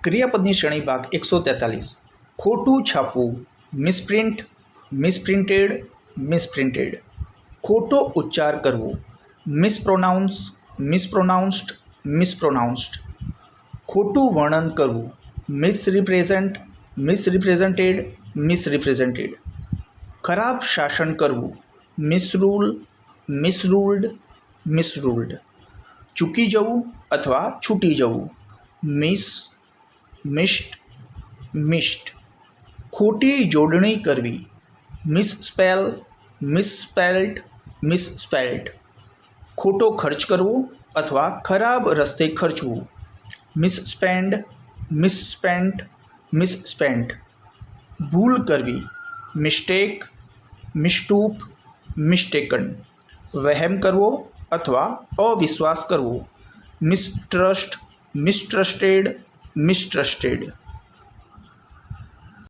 ક્રિયાપદની શ્રેણી ભાગ 143. ખોટું છાપવું. મિસપ્રિન્ટ, મિસપ્રિન્ટેડ, મિસપ્રિન્ટેડ. ખોટો ઉચ્ચાર કરવો. મિસપ્રોનાઉન્સ, મિસપ્રોનાઉન્સ્ડ, મિસપ્રોનાઉન્સ્ડ. ખોટું વર્ણન કરવું. મિસરિપ્રેઝન્ટ, મિસરિપ્રેઝન્ટેડ, મિસરિપ્રેઝન્ટેડ. ખરાબ શાસન કરવું. મિસરૂલ, મિસરૂલ્ડ, મિસરૂલ્ડ. ચૂકી જવું અથવા છૂટી જવું. Miss, missed, missed. ખોટી જોડણી કરવી. મિસસ્પેલ, મિસસ્પેલ્ડ, મિસસ્પેલ્ડ. ખોટો ખર્ચ કરવો અથવા ખરાબ રસ્તે ખર્ચવું. મિસસ્પેન્ડ, મિસસ્પેન્ટ, મિસસ્પેન્ટ. ભૂલ કરવી. Mistake, મિસ્ટૂક, mistaken. વહેમ કરવો અથવા અવિશ્વાસ કરવો. મિસટ્રસ્ટ, મિસટ્રસ્ટેડ, મિસટ્રસ્ટેડ.